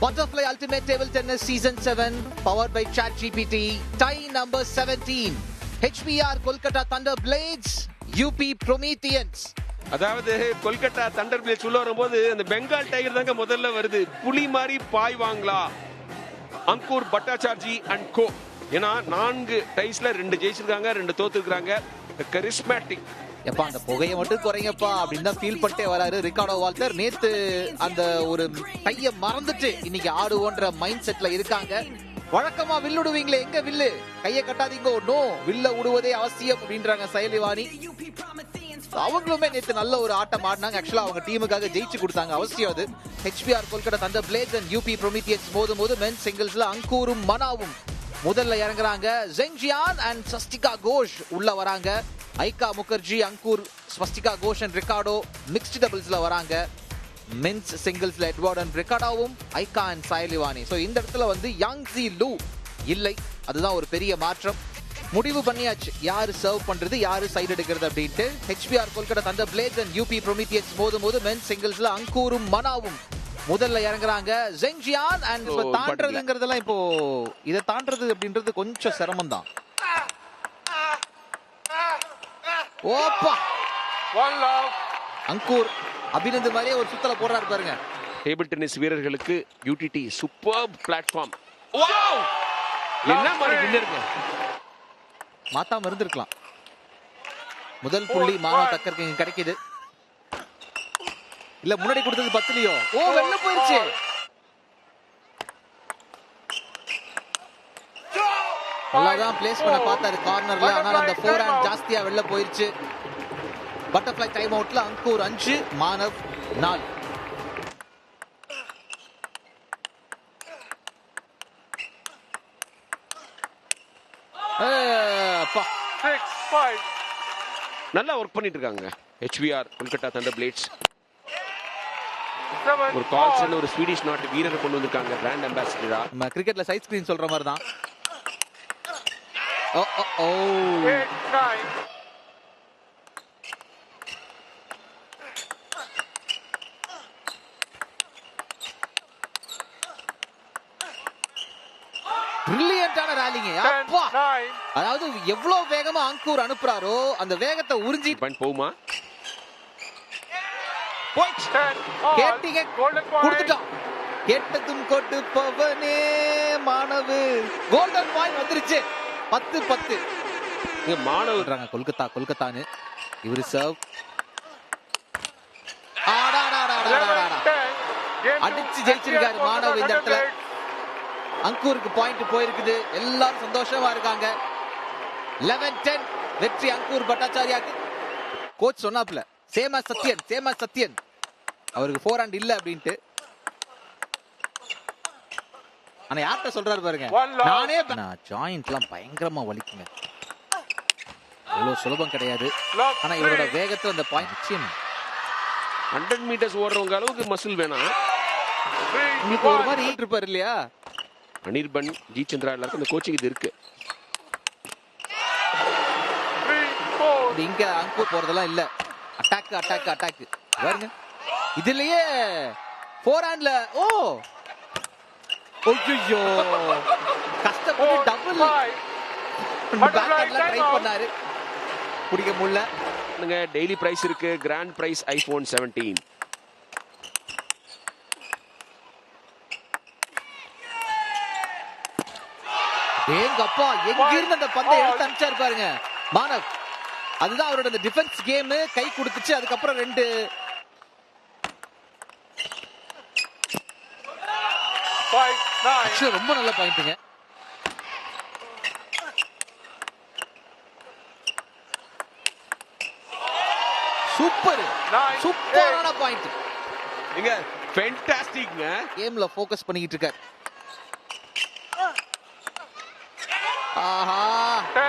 Butterfly Ultimate Table Tennis Season 7 powered by ChatGPT. Tie number 17. HBR Kolkata Thunder Blades, UP Prometheans. அதாவது Kolkata thunder plates உள்ள வரும்போது அந்த Bengal tiger தாங்க முதல்ல வருது. புலி மாதிரி பாய்வாங்களா அங்கூர் பட்டாச்சார்ஜி அண்ட் கோ. ஏன்னா 4 டைஸ்ல 2 ஜெயிச்சிருக்காங்க, 2 தோத்துருக்காங்க. கரிஸ்மேட்டிக். எப்பா அந்த புகையை மட்டும் குறைங்கப்பா அப்படின்னு தான் ஃபீல் பண்ணிட்டே வராரு ரிக்கார்டோ வால்டர். நேத்து அந்த ஒரு கையை மறந்துட்டு இன்னைக்கு ஆடுவோன்ற மைண்ட் செட்ல இருக்காங்க. வழக்கமா வில்லுடுவீங்களே, எங்க வில்லு? கையை கட்டாதீங்க, நோ வில்ல விடுவதே அவசியம் அப்படின்றாங்க சைலிவாணி. அவங்களுமே நேத்து நல்ல ஒரு ஆட்டம் ஆடினாங்க. ஆக்சுவலா அவங்க டீமுக்காக ஜெயிச்சு கொடுத்தாங்க, அவசியம் அது. HBR Kolkata thunder blades and UP Prometheans மோதும் மென் சிங்கிள்ஸ்ல அங்கூரும் மனாவும் முதல்ல இறங்குறாங்க. ஜெங்ஜியான் அண்ட் ஸ்வஸ்திகா கோஷ் உள்ள வராங்க. Ayhika Mukherjee, Ankur, Swastika Ghosh and Ricardo mixed டபுள்ஸ்ல வராங்க. மென்ஸ் சிங்கிள்ஸ்ல எட்வர்ட் அண்ட் ரிக்கார்டோவும் ஐகா அண்ட் சாயலிவானி. ஸோ இந்த இடத்துல வந்து யாங்ஸி லூ இல்லை, அதுதான் ஒரு பெரிய மாற்றம். முடிவு பண்ணியாச்சு யாரு சர்வ் பண்றது, யாரு சைடு எடுக்கிறது அப்படின்ட்டு. HBR Kolkata thunder blades and UP Prometheans மோதும் மென்ஸ் சிங்கிள்ஸ்ல அங்கூரும் மனாவும் முதல்ல இறங்குறாங்க. ஜெங்ஜியான் அண்ட் இப்போ தாண்டறதுங்கிறதெல்லாம் இப்போ இதை தாண்டறது அப்படின்றது கொஞ்சம் சிரமம் தான். ஓப்பா அங்கூர் அபிநந்து மாதிரியே ஒரு சுத்தல போடுறாரு பாருங்க. டேபிள் டென்னிஸ் வீரர்களுக்கு UTT சூப்பர் பிளாட்ஃபார்ம். என்ன மாதிரி வின்னருங்க, மாத்தாம இருந்திருக்கலாம். முதல் புள்ளி மானவ் டக்கருக்கு இங்க கிடைக்குது. இல்ல முன்னாடி கொடுத்தது 10லயோ வெளில போயிருச்சு. நல்லாதான் பிளேஸ் பண்ண பார்த்தாரு கார்னர்ல, ஆனால் அந்த ஃபோர் ஹேண்ட் ஜாஸ்தியா வெளில போயிருச்சு. பட்டர்ஃப்ளை டைம் அவுட்ல அங்கூர் 5, மானவ் 4. நல்லா ஒர்க் பண்ணிட்டு இருக்காங்க HBR கொல்கத்தா தண்டர் பிளேட்ஸ். ஒரு கால்சன் ஒரு ஸ்வீடிஷ் நாட்டு வீரரை கொண்டு வந்திருக்காங்க பிராண்ட் அம்பாசிடரா. நம்ம கிரிக்கெட்ல சைட் ஸ்கிரீன் சொல்ற மாதிரி தான். பிரில்லியன்ட்டான ராலிங்க. அப்பா, அதாவது எவ்வளவு வேகமா அங்கூர் அனுப்புறாரோ அந்த வேகத்தை உறிஞ்சி போகுமா? கேட்டீங்க, கொடுத்துட்டான். கேட்டதும் கொடுப்பவனே மானவு. கோல்டன் பாயிண்ட் வந்துருச்சு. 10-10. மானவ் கொல்கத்தான்னு இவரு சர்வ் அடிச்சு ஜெயிச்சிருக்காரு மானவ். இந்த இடத்துல அங்கூருக்கு பாயிண்ட் போயிருக்குது. எல்லாரும் சந்தோஷமா இருக்காங்க. 11-10 வெற்றி அங்கூர் பட்டாச்சாரியாக்கு. கோச் சொன்னாப்ல சேமா சத்யன் அவருக்கு ஃபோர் ஹேண்ட் இல்ல அப்படின்ட்டு. ஆனா யார்கிட்ட சொல்றாரு பாருங்க, நானே ஜாயிண்ட்லாம் பயங்கரமா வலிக்குங்க. அவ்வளவு சுலபம் கிடையாது. ஆனா இவரோட வேகத்துல அந்த பாயிண்ட் நிச்சயம் 100 மீட்டர்ஸ் ஓடுறவங்க அளவுக்கு மசில் வேணாம். உங்களுக்கு ஒரு மாதிரி இருப்பாரு இல்லையா அனிர்பன், ஜி சந்திரா எல்லாருக்கும் இந்த கோச்சிங் இது இருக்கு. இங்க அங்கூர் போறதெல்லாம் இல்ல. அட்டாக் பாருங்க. இதுலயே ஃபோர் ஹேண்ட்ல கஷ்டப்பட்டு டபுள் ட்ரை பண்ணாரு, பிடிக்க முடியல. டெய்லி பிரைஸ் இருக்கு. Grand prize iPhone 17. ஏங்கப்பா, எங்க இருந்து அந்த பந்தை எடுத்து அனுப்பிச்சாரு பாருங்க மானவ். அதுதான் அவரோட அந்த டிஃபென்ஸ் கேம் கை கொடுத்துச்சு. அதுக்கப்புறம் 2 ரொம்ப நல்ல பாயிண்ட்டுங்க. சூப்பரான பாயிண்ட். நீங்க ஃபேண்டாஸ்டிக்ங்க. கேம்ல ஃபோக்கஸ் பண்ணிட்டு இருக்காரு. ஆஹா,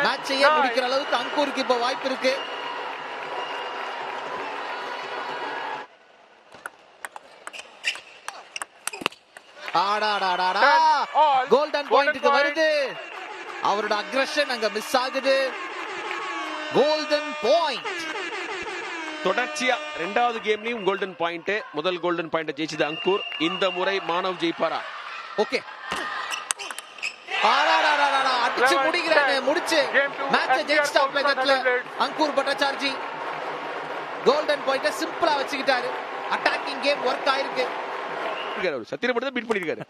மேட்சையே முடிக்கிற அளவுக்கு அங்கூருக்கு இப்ப வாய்ப்பு இருக்கு. கோல்டன் பாயிண்ட்க்கு வருது. அவரோட அக்ரஷன் அங்க மிஸ் ஆகுது. Golden point. தொடர்ச்சியா 2வது கேம்லயும் கோல்டன் பாயிண்ட். முதல் கோல்டன் பாயிண்ட் ஜெயிச்சது அங்கூர். இந்த முறை மானவ் ஜெயிப்பாரா? ஓகே அடிச்சு முடிக்கிறாங்க. முடிச்சு மேட்சை ஜெயிச்சிட்டாப்ல இந்த இடத்துல அங்கூர் பட்டாச்சார்ஜி. கோல்டன் பாயிண்ட சிம்பிளா வச்சுக்கிட்டாரு. அட்டாக்கிங் கேம் ஒர்க் ஆயிருக்கு. சத்திரம் மட்டும் பீட் பண்ணிருக்காரு.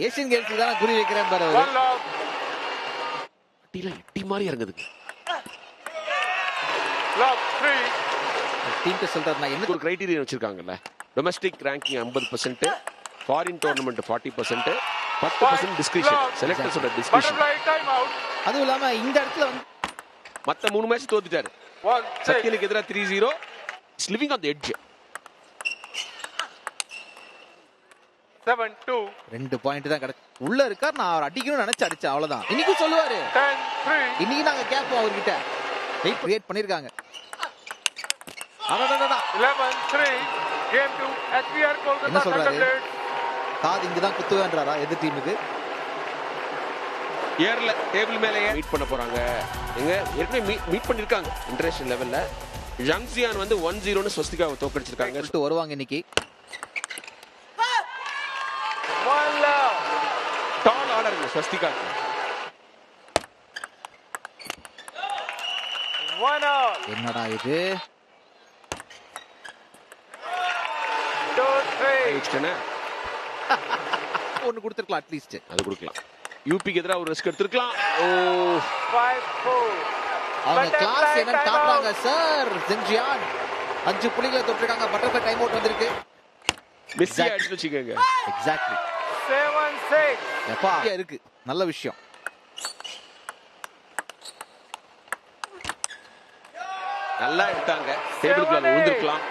ஏசியன் கேம்ஸ்க்கு தான் குறி வைக்கிறேன் பாரு. எட்டி மாதிரி இறங்குது. டீம் சொல்றாரு நான் என்ன ஒரு கிரைட்டீரியா வச்சிருக்காங்கல்ல. Domestic ranking 50%, foreign tournament 40%, 10% discretion, செலக்டர்ஸோட டிஸ்கிரிஷன். அதுவும் இல்லாம இந்த இடத்துல வந்து மத்த 3 மேட்ச் தோத்துட்டாரு. சத்தியலுக்கு எதிராக 3-0. Is living on the edge. 7-2. 2 point தான் கிடக்கு. உள்ள இருக்கார். நான் அவர் அடிக்கணும்னு நினைச்சு அடிச்சேன், அவ்வளவுதான். இன்னைக்கு சொல்லுவாரு. 10-3. இன்னைக்கு நாங்க கேட்போம் அவர்கிட்ட. வெயிட் கிரியேட் பண்ணிருக்காங்க. 11-3. Game 2. HBR என்ன Kolkata சொல்றாரு? Thunderbirds. காது இங்கதான் குத்துவேன்றாரா எதிர் டீமுக்கு? ஏர்ல டேபிள் மேலே மீட் பண்ண போறாங்க. எங்க ஏற்கனவே மீட் பண்ணிருக்காங்க இன்டர்நேஷனல் லெவல்ல. ஜங்சியான் வந்து 1-0ன்னு ஸ்வஸ்திகாவை தோக்கடிச்சிருக்காங்க. சொல்லிட்டு வருவாங்க இன்னைக்கு. 1 love. டால் ஆர்டர் ஸ்வஸ்திகாக்கு. 1 all. என்னடா இது? 2-3. ஒன்னு கொடுத்துருக்கலாம் அட்லீஸ்ட். அது கொடுக்கலாம். யூபிக்கு எதிராக ஒரு ரிஸ்க் எடுத்துக்கலாம். ஓ 5-4. அவங்க கிளாஸ் என்னன்னு காட்டுறாங்க சார். ஜென்ஜியான் 5 புள்ளிகளை தொட்டிருக்காங்க. பட்டர்ஃப்ளை டைம் அவுட் வந்திருக்கு. மெஸ்ஸி அடிச்சு வச்சுக்கோங்க. எக்ஸாக்ட்லி. 7-6. எப்பா இருக்கு. நல்ல விஷயம். நல்லா எடுத்தாங்க. டேபிளுக்குள்ள விழுந்திருக்கலாம்.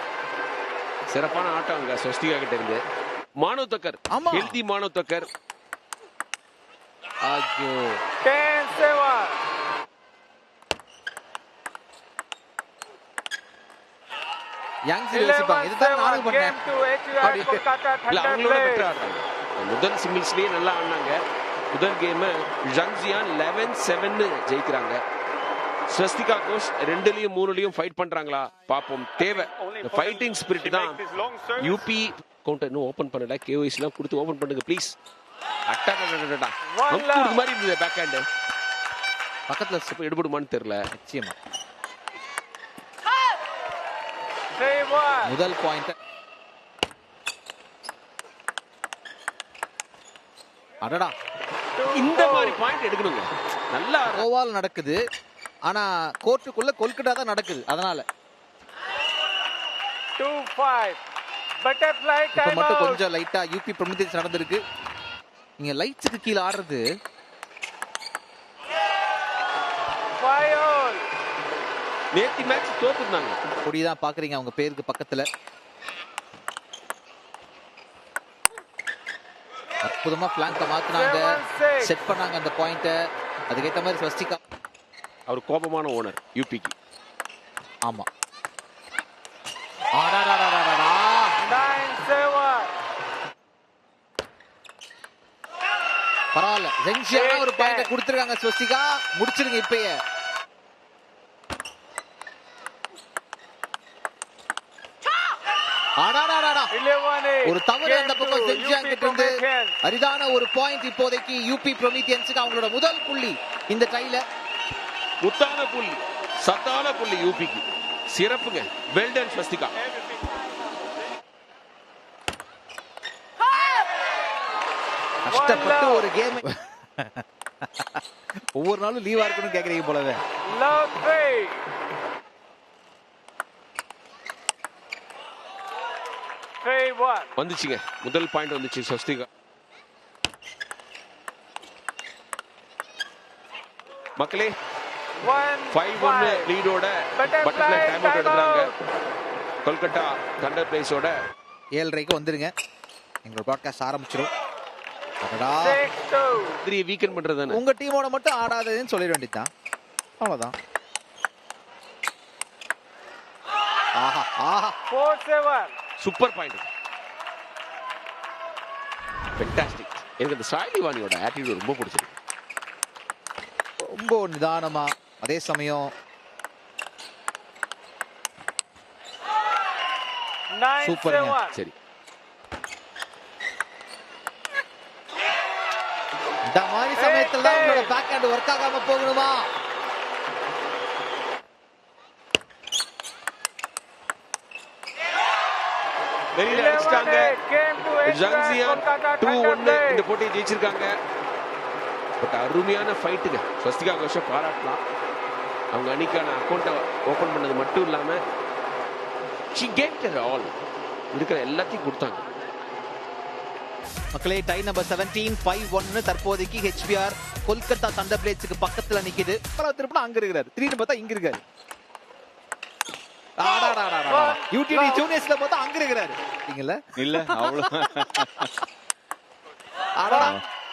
சிறப்பான ஆட்டம் அங்க ஸ்வஸ்திகா கிட்ட இருந்து. மானவ் தக்கர், ஆமா. ஹெல்தி மானவ் தக்கர். ஐயோ 10-7. யங்ஸ் யோசிப்பாங்க. இதுதான் நானும் பண்ணேன். Game 2. HBR Kolkata இல்ல அவங்களோட Thunderbirds. பெட்டரா ஆடுறாங்க. முதல் சிங்கிள்ஸ்லயே நல்லா ஆடினாங்க. முதல் கேம் ஜங்சியான் 11-7 ஜெயிக்கிறாங்க. ஸ்வஸ்திகா கோஷ் 2லயும் 3லயும் ஃபைட் பண்றாங்களா பாப்போம். தேவை ஃபைட்டிங் ஸ்பிரிட் தான். யூபி கவுண்டர் இன்னும் ஓபன் பண்ணல. கேஓஎஸ் எல்லாம் கொடுத்து ஓபன் பண்ணுங்க ப்ளீஸ். அட்டாக் அங்க மாதிரி இருந்தது. பேக் ஹேண்ட் பக்கத்துல ஸ்டெப் எடுபடுமான்னு தெரியல. நிச்சயமா 3-1. முதல் பாயிண்ட். அடடா இந்த மாதிரி பாயிண்ட் எடுக்கணுங்க. நல்லா கோவால் நடக்குது. ஆனா கோர்ட்டுக்குள்ள கொல்கட்டா தான் நடக்குது. அதனால 2-5. Butterfly இப்ப time மட்டும் out. கொஞ்சம் லைட்டா யூபி ப்ரொமிதேஷ் நடந்திருக்கு. நீங்க லைட்ஸுக்கு கீழ ஆடுறது 5 all. நேத்தி மேட்ச் தோத்துட்டாங்க. கொடிதான் பாக்குறீங்க அவங்க பேருக்கு பக்கத்துல. அற்புதமா பிளாங்க மாத்துனாங்க. 7-6. செட் பண்ணாங்க அந்த பாயிண்ட. அதுக்கேற்ற மாதிரி ஸ்வஸ்திகா. அவர் கோபமான ஓனர் யூபிக்கு. ஆமா. ஆடாடாடாடாடா 9-7. பரவாயில்ல. ஜெங்ஷியான ஒரு பாயிண்ட கொடுத்திருக்காங்க ஸ்வஸ்திகா. முடிச்சிருங்க இப்பயே. ஆடாடாடாடா 11-8. ஒரு தவறு அந்த Game பக்கம் 2. செஞ்சாங்க UP கிட்ட இருந்து. Prometheans. அரிதான ஒரு பாயிண்ட் இப்போதைக்கு யூபி ப்ரொமிதியன்ஸ்க்கு. அவங்களோட முதல் புள்ளி இந்த டைல. முத்தான புள்ளி, சத்தான புள்ளி யூபிக்கு. சிறப்புங்க. வெல்டன் ஸ்வஸ்திகா. கஷ்டப்பட்டு ஒரு கேம். ஒவ்வொரு நாளும் லீவா இருக்கணும் கேக்குறீங்க போலவே. Love 3. 3-1. வந்துச்சுங்க. முதல் பாயிண்ட் வந்துச்சு ஸ்வஸ்திகா. மக்களே 5-1 லீடோட பட்டர்ஃப்ளை டைம் அவுட் எடுக்கறாங்க. கொல்கட்டா தண்டர் பிளேஸோட 7:30க்கு வந்துருங்க. எங்களோட பாட்காஸ்ட் ஆரம்பிச்சிரும். அடடா 6-2. 3 வீக்கெண்ட் பண்றதானே. உங்க டீமோட மட்டும் ஆடாததுன்னு சொல்லிட வேண்டியதுதான். அவ்வளவுதான். ஆஹா ஆஹா 4-7. Super point. ஃபென்டாஸ்டிக். எனக்கு அந்த சாய்லி வாணியோட ஆட்டிட்யூட் ரொம்ப பிடிச்சிருக்கு. ரொம்ப நிதானமா, அதே சமயம் 9-7. சரி இந்த மாதிரி சமயத்துல தான் உங்களோட பேக் ஹேண்ட் ஒர்க் ஆகாம போகணுமா? வெளியில 11 அடிச்சிட்டாங்க. 8 came to ஜாங்சியான் Kolkata 2-1 Thunder இந்த Blades. போட்டியை ஜெயிச்சிருக்காங்க. பட் அருமையான ஃபைட்டுங்க. ஸ்வஸ்திகா கோஷை பாராட்டலாம். அவங்க அணிக்கான அக்கௌண்ட்டை ஓபன் பண்ணது மட்டும் இல்லாம she gave it all. இருக்கிற எல்லாத்தையும் கொடுத்தாங்க. மக்களே, டை நம்பர் 17 5-1 தற்போதைக்கு HBR கொல்கத்தா தண்டர் பிளேட்ஸ்க்கு பக்கத்துல நிக்குது. அப்புறம் திரும்ப அங்க இருக்காரு. 3 பார்த்தா இங்க இருக்காரு. யூடிடி ஜூனியர்ஸ்ல பார்த்தா அங்க இருக்காரு. நீங்கல இல்ல அவ்வளவு ஆடா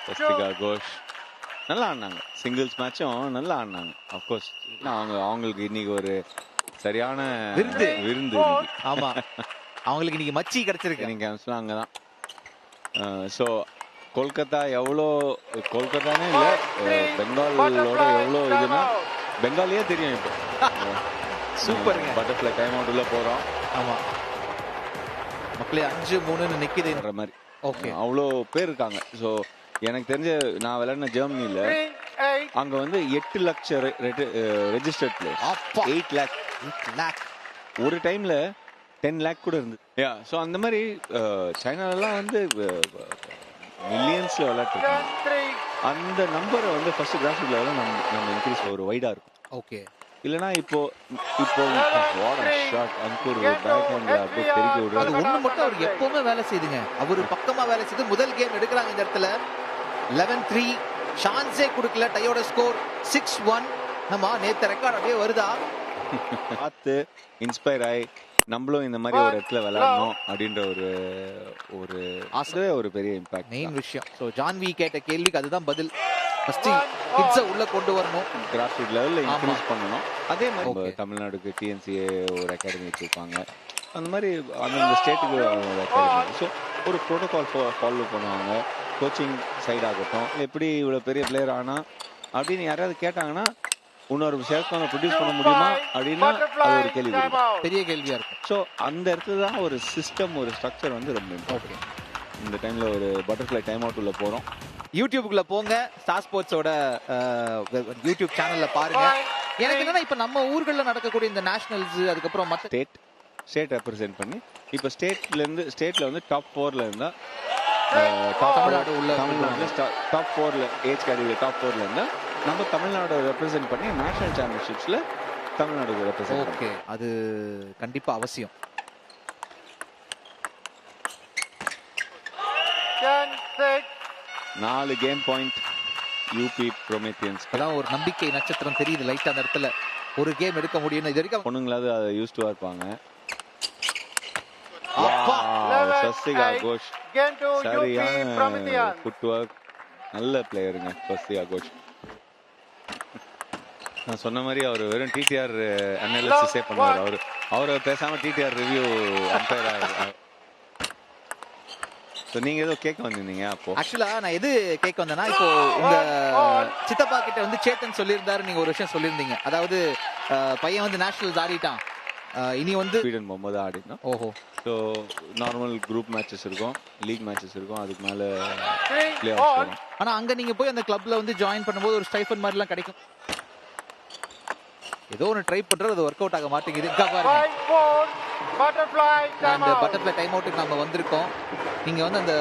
ஸ்வஸ்திகா கோஷ் நல்லா ஆடினாங்க. சிங்கிள்ஸ் மேட்சும் நல்லா ஆடினாங்க. அப்கோர்ஸ் அவங்களுக்கு இன்னைக்கு ஒரு சரியான விருந்து. விருந்து ஆமா, அவங்களுக்கு இன்னைக்கு மச்சி கிடைச்சிருக்கு. நீங்க அங்கதான். ஸோ கொல்கத்தா எவ்வளோ கொல்கத்தானே இல்லை, பெங்காலோட எவ்வளோ இதுன்னா பெங்காலியே தெரியும் இப்போ. சூப்பருங்க. பட்டர்ஃப்ளை டைம் அவுட் உள்ள போறோம். ஆமா மக்களே, 5-3 நிக்குது மாதிரி. ஓகே, அவ்வளோ பேர் இருக்காங்க. ஸோ எனக்கு தெரிஞ்ச நான் விளையாடின ஜெர்மனியில் 3-8. அங்க வந்து 8 லட்சம் ரெஜிஸ்டர்ட் பிளேயர்ஸ். அப்பா. 8 லேக். ஒரு டைம்ல 10 லேக் கூட இருந்து. ஸோ அந்த மாதிரி சைனாலலாம் வந்து மில்லியன்ஸ்ல விளையாட்டுருக்காங்க. 10-3. அந்த நம்பரை வந்து ஃபர்ஸ்ட் கிராஃபிக் லெவலில் நம்ம இன்க்ரீஸ் ஒரு வைடா இருக்கும். ஓகே. இல்லைன்னா இப்போ ஷாட் அங்கூர் பேக் ஹேண்ட்ல அப்படியே பெருக்கி அது விடுறது. ஒண்ணு மட்டும் அவர் எப்பவுமே வேலை செய்துங்க. அவரு பக்கமா வேலை செய்து முதல் கேம் எடுக்கிறாங்க இந்த இடத்துல. 11-3 சான்ஸே கொடுக்கல. டையோட ஸ்கோர் 6-1. நம்ம நேத்து ரெக்கார்ட் அப்படியே வருதா? பார்த்து இன்ஸ்பயர் ஆகி நம்மளும் இந்த மாதிரி ஒரு இடத்துல விளையாடணும் அப்படின்ற ஒரு ஆசை, ஒரு பெரிய இம்பாக்ட் மெயின் விஷயம். ஸோ ஜான்வி கேட்ட கேள்விக்கு அதுதான் பதில். ஃபர்ஸ்ட் கிட்ஸை உள்ள கொண்டு வரணும், கிராஃபிக் லெவலில் இன்க்ரீஸ் பண்ணணும். அதே மாதிரி Okay. தமிழ்நாடுக்கு டிஎன்சிஏ ஒரு அகாடமி வச்சுருப்பாங்க. அந்த மாதிரி அந்தந்த ஸ்டேட்டுக்கு ஒரு அகாடமி. ஸோ ஒரு ப்ரோட்டோகால் ஃபாலோ பண்ணுவாங்க. கோச்சிங் சைட் ஆகட்டும், எப்படி இவ்வளோ பெரிய பிளேயர் ஆனால் அப்படின்னு யாராவது கேட்டாங்கன்னா இன்னொரு சேர்த்து ப்ரொடியூஸ் பண்ண முடியுமா அப்படின்னா அது ஒரு கேள்வி இருக்கும். பெரிய கேள்வியா இருக்கும். ஸோ அந்த இடத்துல தான் ஒரு சிஸ்டம், ஒரு ஸ்ட்ரக்சர் வந்து ரொம்ப இம்பார்ட்டன்ட். இந்த டைமில் ஒரு பட்டர்ஃப்ளை டைம் அவுட் உள்ள போகிறோம். யூடியூப்குள்ள போங்க, ஸ்டார் ஸ்போர்ட்ஸோட யூடியூப் சேனல்ல பாருங்க. எனக்கு என்னன்னா இப்ப நம்ம ஊர்கள்ல நடக்கக்கூடிய இந்த நேஷனல்ஸ், அதுக்கப்புறம் மற்ற ஸ்டேட் ரெப்ரசென்ட் பண்ணி இப்போ ஸ்டேட்ல வந்து டாப் 4ல இருந்தா தமிழ்நாடு உள்ள தமிழ்நாடுல டாப் 4ல ஏஜ் கேட்டகரி டாப் 4ல இருந்தா நம்ம தமிழ்நாடு ரெப்ரசென்ட் பண்ணி நேஷனல் சாம்பியன்ஷிப்ஸ்ல தமிழ்நாடு ரெப்ரசென்ட். ஓகே, அது கண்டிப்பா அவசியம். 10-6. 4 கேம் பாயிண்ட் யூபி ப்ரோமேத்தியன்ஸ். அதான் ஒரு நம்பிக்கை நட்சத்திரம் தெரியுது லைட்டா அந்த இடத்துல. ஒரு கேம் எடுக்க முடியும். இது வரைக்கும் பொண்ணுங்களாவது அதை யூஸ்டு இருப்பாங்க. அப்பா. Swastika Ghosh Again to UP சரியான Promethean. ஃபுட் ஒர்க், நல்ல பிளேயருங்க ஸ்வஸ்திகா கோஷ். நான் சொன்ன மாதிரி அவர் வெறும் டிடிஆர் அனாலிசிஸே பண்ணுவார். அவரை பேசாம டிடிஆர் ரிவ்யூ அம்பையர். நீங்க ஏதோ கேட்க வந்திருந்தீங்க. அப்போ ஆக்சுவலா நான் எது கேட்க வந்தேன்னா, இப்போ உங்க சித்தப்பா கிட்ட வந்து சேத்தன் சொல்லியிருந்தாரு, நீங்க ஒரு விஷயம் சொல்லியிருந்தீங்க. அதாவது பையன் வந்து நேஷனல்ஸ் ஆடிட்டான், இனி வந்து ஸ்வீடன் போகும்போது ஆடினா. ஓஹோ. ஸோ நார்மல் குரூப் மேட்சஸ் இருக்கும், லீக் மேட்சஸ் இருக்கும், அதுக்கு மேல 3 பிளே ஆஃப் all. வரும். ஆனா அங்க நீங்க போய் அந்த கிளப்ல வந்து ஜாயின் பண்ணும்போது ஒரு ஸ்டைஃபன் மாதிரி எல்லாம் கிடைக்கும். ஏதோ ஒன்று ட்ரை பண்றது, அது ஒர்க் அவுட் ஆக மாட்டேங்குது. 5-4. Butterfly time அந்த out. பட்டர்ஃப்ளை டைம் அவுட்டுக்கு நம்ம வந்திருக்கோம். நீங்க வந்து அந்த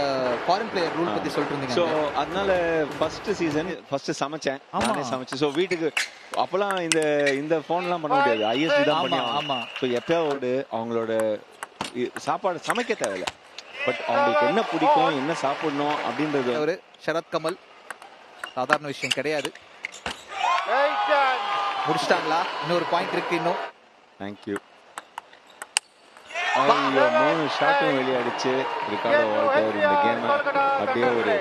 ஃபாரின் பிளேயர் ரூல் பத்தி சொல்லிட்டு இருந்தீங்க. ஸோ அதனால ஃபர்ஸ்ட் சீசன் சமைச்சேன், ஆமா. நானே சமைச்சு. ஸோ வீட்டுக்கு அப்பெல்லாம் இந்த ஃபோன்லாம் பண்ண முடியாது, ஐஎஸ்டி தான் ஆமா, பண்ணி. ஆமா. ஸோ எப்பயாவது அவங்களோட சாப்பாடு சமைக்க தேவையில்ல, பட் அவங்களுக்கு என்ன பிடிக்கும், என்ன சாப்பிடணும் அப்படின்றது ஒரு ஷரத் கமல் சாதாரண விஷயம் கிடையாது. 8-10. முடிச்சிட்டாங்களா? இன்னொரு பாயிண்ட் இருக்கு இன்னும். தேங்க்யூ. ஐயோ, 3 ஷாட்டும் வெளியடிச்சு ரிகார்டோ வால்டர் இந்த கேம் அப்படியே ஒரு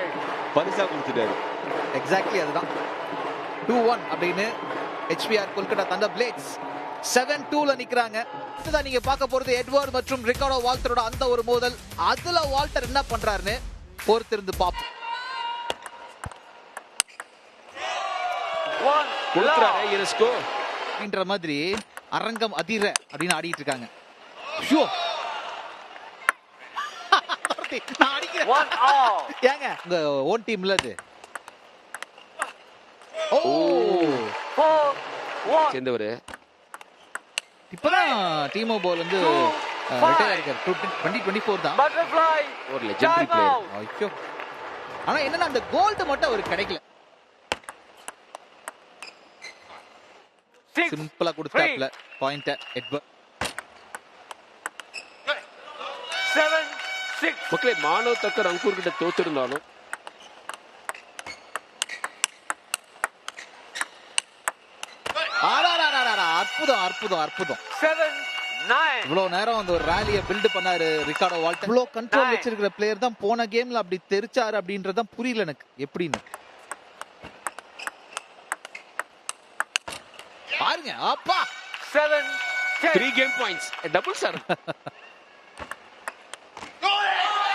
பரிசா கொடுத்துட்டாரு. எக்ஸாக்ட்லி அதுதான். 2-1 அப்படின்னு HBR கொல்கத்தா தண்டர் பிளேட்ஸ் 7-2ல நிக்கிறாங்க. இதுதான் நீங்க பார்க்க போறது எட்வர்ட் மற்றும் ரிகார்டோ வால்டரோட அந்த ஒரு மோதல். அதுல வால்டர் என்ன பண்றாருன்னு பொறுத்திருந்து பாப்போம். கொடுத்துறாரு யுனெஸ்கோ அப்படின்ற மாதிரி அரங்கம் அதிர அப்படின்னு ஆடிட்டு இருக்காங்க. ஷோ நான் அடிக்கிறேன். 1 all. ஏங்க உங்க ஓன் டீம்ல அது சேர்ந்தவர். இப்பதான் டீமோ போல் வந்து ரிட்டையர் ஆயிருக்காரு. 2024 தான். Butterfly. ஒரு லெஜெண்டரி பிளேயர். ஐயோ. ஆனா என்னன்னா அந்த கோல்ட் மட்டும் அவருக்கு கிடைக்கல. சிம்பிளா கொடுத்தாப்ல பாயிண்ட் எட்வர்ட். 7-6. மக்களே, மானவ் தக்கர் அங்கூர் கிட்ட தோத்திருந்தாலும் அற்புதம் அற்புதம் அற்புதம். 7-9. இவ்வளவு நேரம் அந்த ஒரு ராலியை பில்ட் பண்ணாரு ரிக்கார்டோ வால்டர். இவ்வளவு கண்ட்ரோல் வச்சிருக்கிற பிளேயர் தான் போன கேம்ல அப்படி தெரிச்சாரு அப்படின்றதான் புரியல எனக்கு எப்படின்னு. பாருங்க அப்பா. 7-10. 3 கேம் பாயிண்ட்ஸ் டபுள் சார்.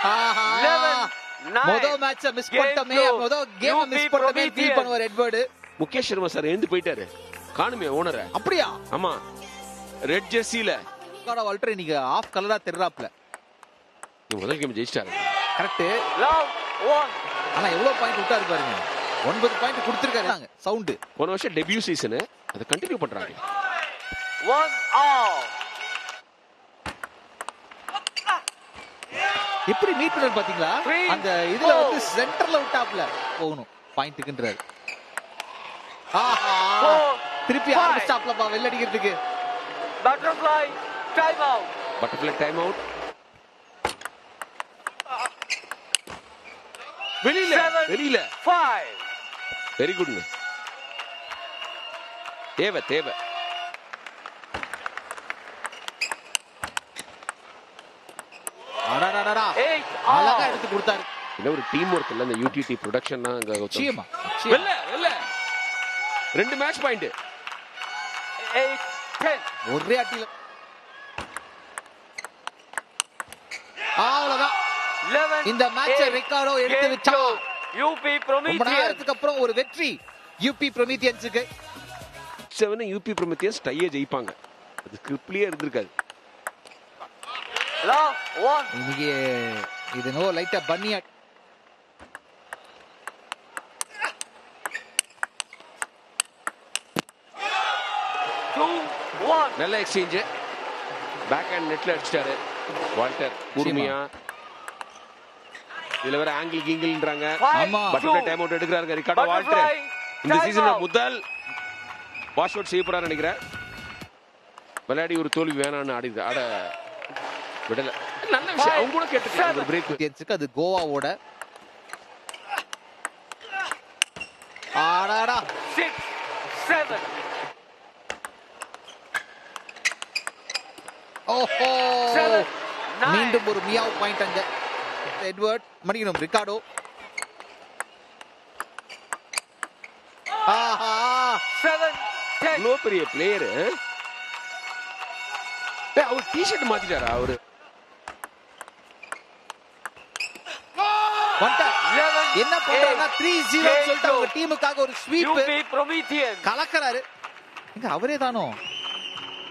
11-9. முதல் மேட்ச மிஸ் பண்ணிட்டோமே, முதல் கேம் மிஸ் பண்ணிட்டோமே ஃபீல் பண்ணுவார் எட்வர்ட். முகேஷ் சர்மா சார் எழுந்து போயிட்டாரு. காணுமே ஓனர. அப்படியா? ஆமா, ரெட் ஜெர்சில ரிக்கார்டோ வால்டர் இன்னைக்கு ஆஃப் கலரா தெர்றாப்ல. முதல் கேம் ஜெயிச்சிட்டாரு. கரெக்ட். Love 1. ஆனா எவ்வளவு பாயிண்ட் விட்டாரு பாருங்க. 9 பாயிண்ட் கொடுத்திருக்காங்க. சவுண்ட். போன வருஷம் டெபியூ சீசன் அதை கண்டினியூ பண்றாங்க. 1 all. எப்படி மீட் பண்ணாரு பாத்தீங்களா? அந்த இதுல வந்து சென்டர்ல விட்டாப்ல போகணும் பாயிண்ட்க்குன்றாரு. ஆஹா, திருப்பி ஆரம்பிச்சாப்லப்பா வெள்ள அடிக்கிறதுக்கு. Butterfly time out. Butterfly time out. வெளியில 7-5. வெரி குட்ங்க. தேவை தேவை. அடடடடா. 8 அழகா all. எடுத்து கொடுத்தாரு. இல்ல ஒரு டீம் ஒர்க் இல்ல, அந்த யூடிடி ப்ரொடக்ஷன் தான் அங்க நிச்சயமா. வெல்ல வெல்ல 2 மேட்ச் பாயிண்ட். 8-10. ஒரே அட்டில. அவ்வளவுதான். 11. இந்த மேட்சை ரிக்கார்டோ எடுத்து வச்சார். UP ரொம்ப Prometheus. நேரத்துக்கு அப்புறம் ஒரு வெற்றி யூபி ப்ரொமீத்தியன்ஸுக்கு. 7 யூபி ப்ரொமெத்தியஸ் டையே ஜெயிப்பாங்க. அது ஸ்கிரிப்ட்லயே இருந்திருக்காது. Love 1. இன்னைக்கு இது நோ லைட்டா பன்னியா. நல்ல எக்ஸ்சேஞ்ச். பேக் ஹேண்ட் நெட்ல அடிச்சிட்டாரு வால்டர் கூர்மையா. இதுல வேற ஆங்கிள் கீங்கிள்ன்றாங்க. ஆமா. பட்டர்ஃப்ளை டைம் அவுட் எடுக்கறாரு ரிக்கார்டோ வால்டர். இந்த சீசன்ல முதல் வாஷ் அவுட் செய்ய போறாரு நினைக்கிறேன். விளையாடி ஒரு தோல்வி வேணான்னு ஆட விடல. நல்ல விஷயம். அவங்க கூட கேட்டுட்டாங்க பிரேக். அது கோவாவோட. ஆடாடா. 6-7. ஓஹோ. 7-9. மீண்டும் ஒரு மியாவ் பாயிண்ட் அங்க. எட்வர்ட் மடிக்கணும் ரிக்கார்டோ. ஆஹா. 7-10. இவ்வளோ பெரிய பிளேயர். அவர் டி-ஷர்ட் மாத்திட்டாரா அவரு? என்ன பண்றாங்க? 3-0 சொல்லிட்டு அவங்க டீமுக்காக ஒரு ஸ்வீப். UP Prometheus. கலக்கறாரு. எங்க அவரே தானோ?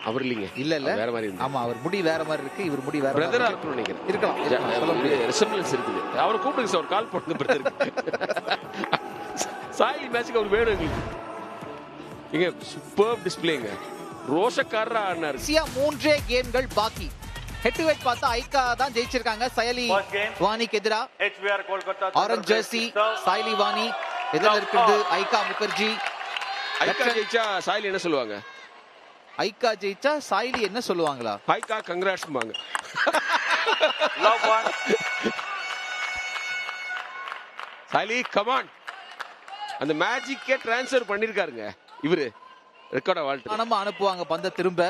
அவர் இல்லைங்க. இல்ல வேற மாதிரி இருந்து. ஆமா, அவர் முடி வேற மாதிரி இருக்கு, இவர் முடி வேற பிரதரா மாதிரி இருக்கும்னு நினைக்கிறேன். இருக்கலாம். சொல்ல முடியாது. ரிசம்பிளன்ஸ் இருக்குது. அவரை கூப்பிடுங்க சார், கால் பண்ணுங்க பிரதருக்கு. சாயி மேட்ச்க்கு அவர் வேணும் எங்களுக்கு. இங்க சூப்பர் டிஸ்ப்ளேங்க. ரோஷக்காரரா ஆனாரு. கடைசியா 3 கேம்கள் பாக்கி. ஹெட் டு ஹெட் பார்த்தா ஐகா தான் ஜெயிச்சிருக்காங்க. சயலி வாணிக்கு எதிரா. HBR Kolkata. Orange jersey Sayali Wani. எதிர இருக்குது ஐகா முகர்ஜி. ஐகா ஜெயிச்சா சாயலி என்ன சொல்லுவாங்க? ஐகா ஜெயிச்சா சாய்லி என்ன சொல்லுவாங்களா? ஐகா கங்க்ராட்ஸ்பாங்க. Love 1. சாயலி கமான். அந்த மேஜிக்கே ட்ரான்ஸ்ஃபர் பண்ணிருக்காருங்க இவரு ரிக்கார்டோ வால்டர். நம்ம அனுப்புவாங்க பந்த திரும்ப.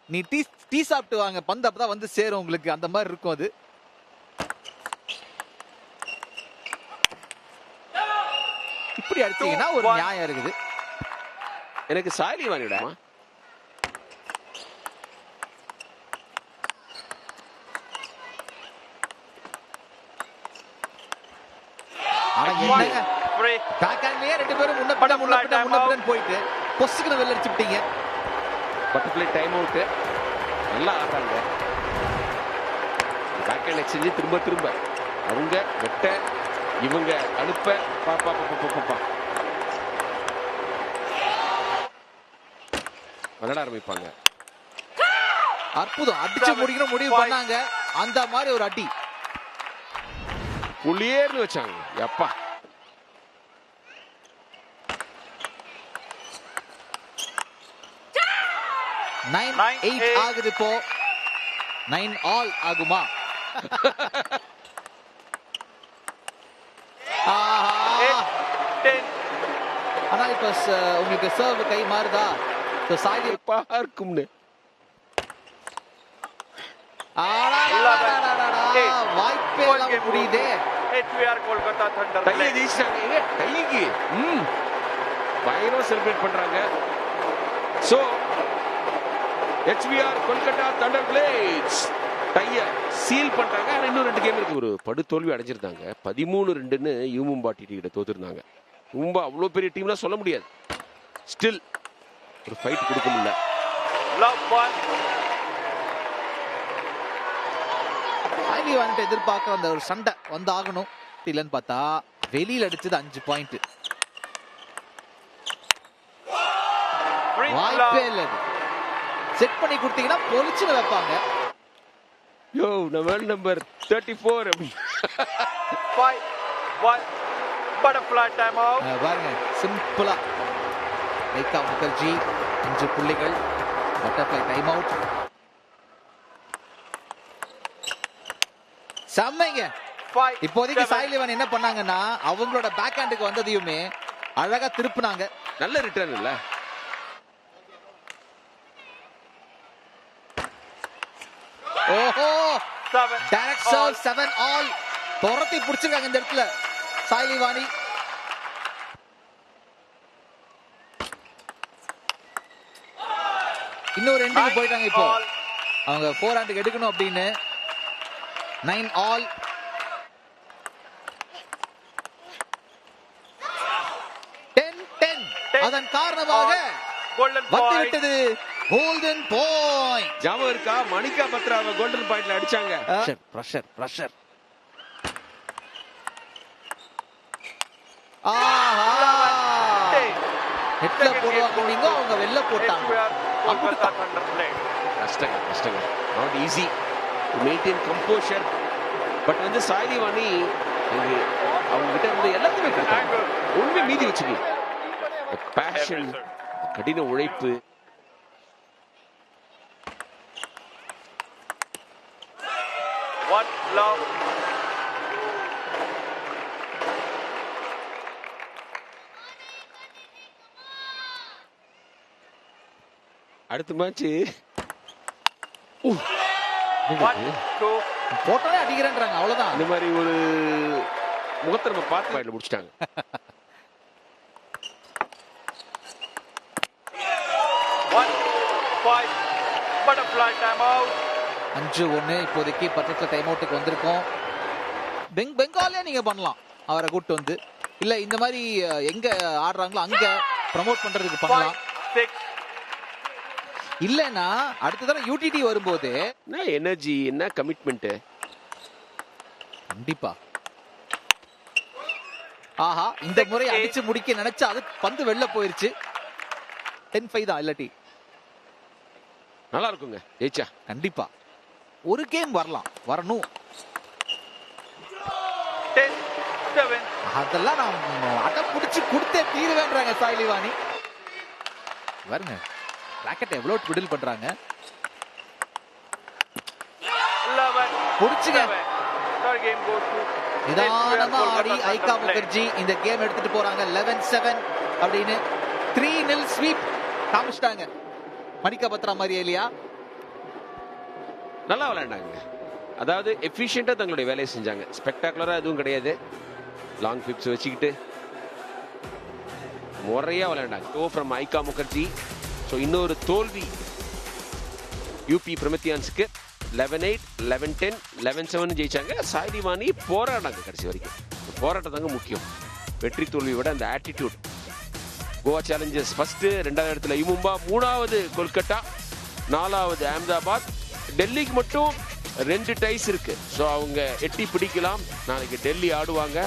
நீ டீ சாப்பிட்டு வாங்க, பந்து அப்பதான் வந்து சேரும் உங்களுக்கு. அந்த மாதிரி இருக்கும் அது. இப்படி அடிச்சீங்கன்னா ஒரு நியாயம் இருக்குது. எனக்கு சாயலி வாணிடா. ஆனா என்னங்க பேக் ஹேண்ட்லயே ரெண்டு பேரும் முன்ன பின்ன போயிட்டு பொசுக்குன வெள்ள அடிச்சு விட்டீங்க. Butterfly time out. நல்லா ஆடுறாங்க. பேக் ஹேண்ட் எக்ஸ்சேஞ்ச் திரும்ப அவங்க வெட்ட இவங்க அனுப்ப. விளையாட ஆரம்பிப்பாங்க. அற்புதம், அடிச்சு முடிக்கணும் முடிவு பண்ணாங்க. அந்த மாதிரி ஒரு அடி புள்ளியேர்னு வச்சாங்க. எப்பா 9-8 ஆகுது. இப்போ 9 ஆல் ஆகுமா? ஆனா இப்ப உங்களுக்கு சர்வ் கை மாறுதா? சாய்லி பார்க்கும்னு வாய்ப்பே இல்லாம முடியுதே. HBR Kolkata Thunder கையை Blades. ஜெயிச்சிட்டாங்க. கைக்கு பயங்கரமா செலிப்ரேட் பண்றாங்க. So HBR Kolkata thunder blades டைய சீல் பண்றாங்க. ஆனா இன்னும் 2 கேம் இருக்கு. ஒரு படு தோல்வி அடைஞ்சிருந்தாங்க. 13-2ன்னு யூமும்பா டிடி கிட்ட தோத்துருந்தாங்க. யூமும்பா அவ்வளவு பெரிய டீம்லாம் சொல்ல முடியாது. ஸ்டில் ஒரு ஃபைட் கொடுக்க முடியல. Love one. சாய்லி வந்துட்டு எதிர்பார்க்க அந்த ஒரு சண்டை வந்து ஆகணும். இல்லன்னு பார்த்தா வெளியில அடிச்சது 5 பாயிண்ட். வாய்ப்பே இல்லை. செட் பண்ணி கொடுத்தீங்கன்னா பொலிச்சுன்னு வைப்பாங்க. யோ வேர்ல்ட் நம்பர் 34 5-1 butterfly timeout. பாருங்க சிம்பிளா ஐகா முகர்ஜி 5 புள்ளிகள், பட்டர்ஃப்ளை டைம் அவுட். செம்மைங்க. இப்போதைக்கு சாய்லிவன் என்ன பண்ணாங்கன்னா அவங்களோட பேக் ஹேண்டுக்கு வந்ததையுமே அழகா திருப்புனாங்க. நல்ல ரிட்டர்ன் இல்ல. ஓஹோ, டைரக்ட் சர்வ் 7 ஆல். துரத்தி பிடிச்சிருக்காங்க இந்த இடத்துல சாய்லிவானி. இன்னொரு எண்டுக்கு போயிட்டாங்க. இப்போ அவங்க 4 ஹேண்டுக்கு எடுக்கணும் அப்படின்னு 9 ஆல். அதன் காரணமாக வந்துவிட்டது கோல்டன் பாயிண்ட். ஜாம இருக்கா? மணிகா பத்ராவை கோல்டன் பாயிண்ட்ல அடிச்சாங்க. Pressure pressure. நெட்ல போடுவாங்க நீங்க, அவங்க வெளில போட்டாங்க. Kolkata Thunder Blades. கஷ்டங்க not easy to maintain composer. But வந்து சாய்லிவானி அவங்க கிட்ட இருந்து எல்லாத்தையுமே கொடுத்தாங்க. ஒண்ணுமே மீதி வச்சுக்கி. பேஷன், கடின உழைப்பு. One love. அடுத்த மேட்ச் 1-2. போட்டாலே அடிக்கிறேன்றாங்க. அவ்வளவுதான். இந்த மாதிரி ஒரு முகத்தை நம்ம பார்த்து பாயிண்ட்ல முடிச்சிட்டாங்க. 1-5 butterfly timeout. 5-1 இப்போதைக்கு பட்டத்துல டைம் அவுட்டுக்கு வந்திருக்கோம். பெங்காலே நீங்க பண்ணலாம். அவரை கூட்டு வந்து இல்ல இந்த மாதிரி எங்க ஆடுறாங்களோ அங்க ப்ரமோட் பண்றதுக்கு பண்ணலாம். 5-6. இல்லன்னா அடுத்த தடவை யூடிடி வரும்போது என்ன எனர்ஜி, என்ன கமிட்மெண்ட். கண்டிப்பா. ஆஹா, இந்த முறை அடிச்சு முடிக்க நினைச்சா அது பந்து வெளில போயிருச்சு. 10-5 தான். இல்லாட்டி நல்லா இருக்குங்க ஜெயிச்சா. கண்டிப்பா ஒரு கேம் வரணும். 10-7. அதெல்லாம் நான் அடம் பிடிச்சு கொடுத்தே தீருவேன்றாங்க சாய்லிவானி. பாருங்க ராக்கெட் எவ்வளவு விடில் பண்றாங்க. 11. புடிச்சுங்க. Third game goes to நிதானமா HBR ஆடி Kolkata ஐகா Thunder Blades. முகர்ஜி இந்த கேம் எடுத்துட்டு போறாங்க. 11-7 அப்படின்னு 3-0 ஸ்வீப் காமிச்சிட்டாங்க. மணிகா பத்ரா மாதிரி இல்லையா? நல்லா விளையாண்டாங்க. அதாவது எஃபிஷியண்டா தங்களுடைய வேலையை செஞ்சாங்க. ஸ்பெக்டாகுலரா எதுவும் கிடையாது. லாங் பிப்ஸ் வச்சுக்கிட்டு முறையா விளையாண்டாங்க. Go from Ayhika Mukherjee. So இன்னொரு தோல்வி யூபி பிரமித்தியான்ஸுக்கு. 11-8, 11-10, 11-7 ஜெயிச்சாங்க. சாய்லிவானி போராடாங்க கடைசி வரைக்கும். போராட்டம் தாங்க முக்கியம். வெற்றி தோல்வி விட அந்த ஆட்டிடியூட். கோவா சேலஞ்சர்ஸ் ஃபர்ஸ்ட், 2வது இடத்துல யூமும்பா, 3வது கொல்கத்தா, 4வது அஹமதாபாத். டெல்லிக்கு மட்டும் 2 டைஸ் இருக்கு. ஸோ அவங்க எட்டி பிடிக்கலாம். நாளைக்கு டெல்லி ஆடுவாங்க.